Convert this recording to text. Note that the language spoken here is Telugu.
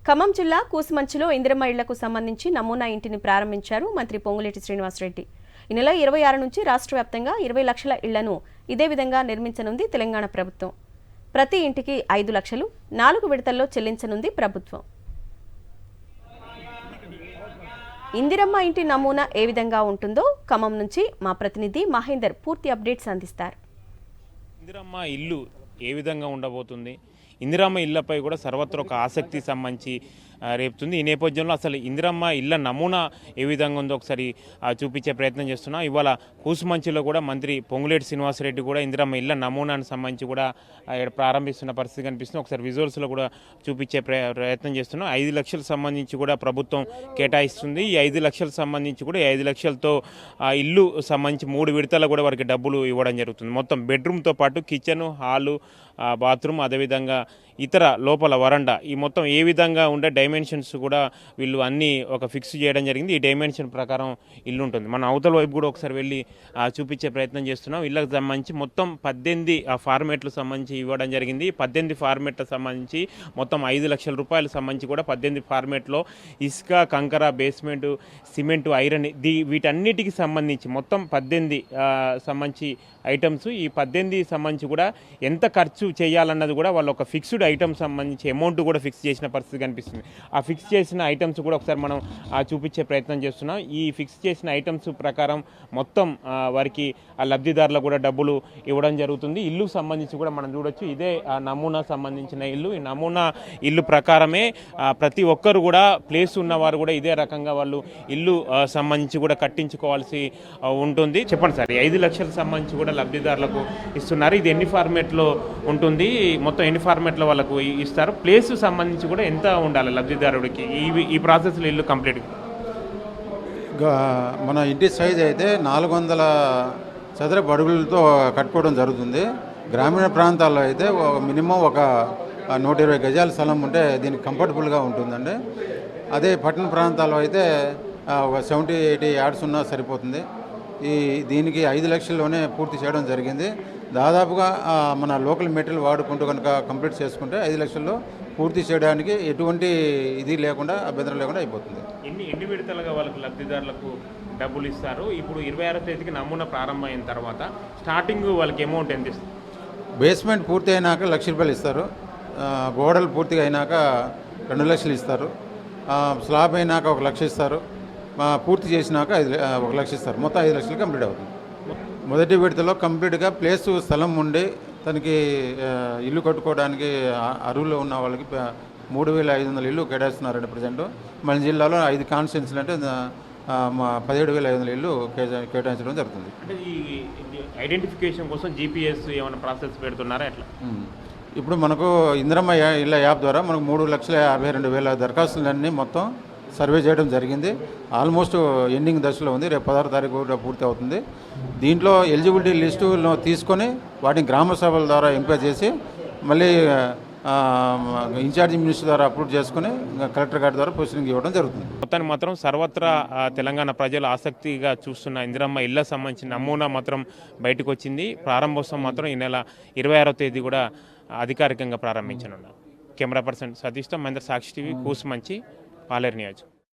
ఖమ్మం జిల్లా కూసుమంచిలో ఇందిరమ్మ ఇళ్లకు సంబంధించి నమూనా ఇంటిని ప్రారంభించారు మంత్రి పొంగులేటి శ్రీనివాసరెడ్డి. ఈ నెల 26 నుంచి రాష్ట్ర వ్యాప్తంగా 20 లక్షల ఇళ్లను ఇదే విధంగా నిర్మించనుంది తెలంగాణ ప్రభుత్వం. ప్రతి ఇంటికి 5 లక్షలు 4 విడతల్లో చెల్లించనుంది ప్రభుత్వం. ఇందిరమ్మ ఇంటి నమూనా ఏ విధంగా ఉంటుందో ఖమ్మం నుంచి మా ప్రతినిధి మహేందర్ పూర్తి అప్డేట్స్ అందిస్తారు. ఇందిరమ్మ ఇల్లు ఏ విధంగా ఉండబోతుంది, ఇందిరమ్మ ఇళ్లపై కూడా సర్వత్ర ఒక ఆసక్తి సంబంధించి రేపుతుంది. ఈ నేపథ్యంలో అసలు ఇందిరమ్మ ఇళ్ల నమూనా ఏ విధంగా ఉందో ఒకసారి చూపించే ప్రయత్నం చేస్తున్నాం. ఇవాళ కూసుమంచిలో కూడా మంత్రి పొంగులేటి శ్రీనివాసరెడ్డి కూడా ఇందిరమ్మ ఇళ్ల నమూనాను సంబంధించి కూడా ప్రారంభిస్తున్న పరిస్థితి కనిపిస్తుంది. ఒకసారి విజువల్స్లో కూడా చూపించే ప్రయత్నం చేస్తున్నాం. 5 లక్షలకు సంబంధించి కూడా ప్రభుత్వం కేటాయిస్తుంది. ఈ 5 లక్షలకు సంబంధించి కూడా 5 లక్షలతో ఇల్లు సంబంధించి 3 విడతలు కూడా వారికి డబ్బులు ఇవ్వడం జరుగుతుంది. మొత్తం బెడ్రూమ్తో పాటు కిచెన్, హాలు, బాత్రూమ్, అదేవిధంగా ఇతర లోపల వరండా, ఈ మొత్తం ఏ విధంగా ఉండే డైమెన్షన్స్ కూడా వీళ్ళు అన్నీ ఒక ఫిక్స్ చేయడం జరిగింది. ఈ డైమెన్షన్ ప్రకారం ఇల్లు ఉంటుంది. మన అవతల వైపు కూడా ఒకసారి వెళ్ళి చూపించే ప్రయత్నం చేస్తున్నాం. ఇళ్ళకి సంబంధించి మొత్తం 18 ఫార్మేట్లకు సంబంధించి ఇవ్వడం జరిగింది. 18 ఫార్మేట్లకు సంబంధించి మొత్తం 5 లక్షల రూపాయలకు సంబంధించి కూడా 18 ఫార్మేట్లో ఇసుక, కంకర, బేస్మెంటు, సిమెంటు, ఐరన్ వీటన్నిటికి సంబంధించి మొత్తం 18 సంబంధించి ఐటమ్స్. ఈ 18 సంబంధించి కూడా ఎంత ఖర్చు చేయాలన్నది కూడా వాళ్ళు ఒక ఫిక్స్డ్ ఐటమ్స్ సంబంధించి అమౌంట్ కూడా ఫిక్స్ చేసిన పరిస్థితి కనిపిస్తుంది. ఆ ఫిక్స్ చేసిన ఐటమ్స్ కూడా ఒకసారి మనం చూపించే ప్రయత్నం చేస్తున్నాం. ఈ ఫిక్స్ చేసిన ఐటమ్స్ ప్రకారం మొత్తం వారికి ఆ లబ్ధిదారులకు కూడా డబ్బులు ఇవ్వడం జరుగుతుంది. ఇల్లుకు సంబంధించి కూడా మనం చూడొచ్చు. ఇదే నమూనా సంబంధించిన ఇల్లు. ఈ నమూనా ఇల్లు ప్రకారమే ప్రతి ఒక్కరు కూడా ప్లేస్ ఉన్నవారు కూడా ఇదే రకంగా వాళ్ళు ఇల్లు సంబంధించి కూడా కట్టించుకోవాల్సి ఉంటుంది. చెప్పండి సార్, 5 లక్షలకు సంబంధించి కూడా లబ్ధిదారులకు ఇస్తున్నారు. ఇది ఎన్ని ఫార్మేట్లో ఉంటుంది, మొత్తం ఎన్ని ఫార్మేట్లో వాళ్ళకు ఇస్తారు, ప్లేస్ సంబంధించి కూడా ఎంత ఉండాలి లబ్ధిదారుడికి ఈ ప్రాసెస్లో ఇల్లు కంప్లీట్? మన ఇంటి సైజ్ అయితే 400 చదరపు అడుగులతో కట్టుకోవడం జరుగుతుంది. గ్రామీణ ప్రాంతాల్లో అయితే మినిమం ఒక 120 గజాల స్థలం ఉంటే దీనికి కంఫర్టబుల్గా ఉంటుందండి. అదే పట్టణ ప్రాంతాల్లో అయితే ఒక 70-80 యార్డ్స్ ఉన్నా సరిపోతుంది. దీనికి 5 లక్షల్లోనే పూర్తి చేయడం జరిగింది. దాదాపుగా మన లోకల్ మెటీరియల్ వాడుకుంటూ కనుక కంప్లీట్ చేసుకుంటే 5 లక్షల్లో పూర్తి చేయడానికి ఎటువంటి ఇది లేకుండా, అభ్యంతరం లేకుండా అయిపోతుంది. ఎన్ని విడతలుగా వాళ్ళకి లబ్ధిదారులకు డబ్బులు ఇస్తారు? ఇప్పుడు 26వ తేదీకి నమూనా ప్రారంభమైన తర్వాత స్టార్టింగ్ వాళ్ళకి అమౌంట్ ఎంత ఇస్తారు? బేస్మెంట్ పూర్తి అయినాక 1 లక్ష రూపాయలు ఇస్తారు. గోడలు పూర్తిగా అయినాక 2 లక్షలు ఇస్తారు. స్లాబ్ అయినాక 1 లక్ష ఇస్తారు. పూర్తి చేసినాక 1 లక్ష ఇస్తారు. మొత్తం 5 లక్షలు కంప్లీట్ అవుతుంది. మొదటి విడతలో కంప్లీట్గా ప్లేసు, స్థలం ఉండి తనకి ఇల్లు కట్టుకోవడానికి అరువులో ఉన్న వాళ్ళకి 3,500 ఇల్లు కేటాయిస్తున్నారండి ప్రజెంట్. మన జిల్లాలో 5 కాన్స్టిట్యున్సీలు అంటే 17,500 ఇల్లు కేటాయించడం జరుగుతుంది. అంటే ఈ ఐడెంటిఫికేషన్ కోసం GPS ఏమైనా ప్రాసెస్ పెడుతున్నారా ఎట్లా? ఇప్పుడు మనకు ఇందిరమ్మ ఇళ్ళ యాప్ ద్వారా మనకు 3,52,000 దరఖాస్తులన్నీ మొత్తం సర్వే చేయడం జరిగింది. ఆల్మోస్ట్ ఎండింగ్ దశలో ఉంది. రేపు 16వ తారీఖు పూర్తి అవుతుంది. దీంట్లో ఎలిజిబిలిటీ లిస్టు తీసుకొని వాటిని గ్రామ సభల ద్వారా ఎంపిక చేసి మళ్ళీ ఇన్ఛార్జి మినిస్టర్ ద్వారా అప్రూవ్ చేసుకుని కలెక్టర్ గారి ద్వారా ప్రొసీడింగ్ ఇవ్వడం జరుగుతుంది. మొత్తానికి మాత్రం సర్వత్రా తెలంగాణ ప్రజలు ఆసక్తిగా చూస్తున్న ఇందిరమ్మ ఇళ్ల సంబంధించిన నమూనా మాత్రం బయటకు వచ్చింది. ప్రారంభోత్సవం మాత్రం ఈ నెల 26వ తేదీ కూడా అధికారికంగా ప్రారంభించనున్నారు. కెమెరా పర్సన్ సతీష్తో మహేందర్, సాక్షి టీవీ, కూసుమంచి, పాలేరు నియోజకవర్గం.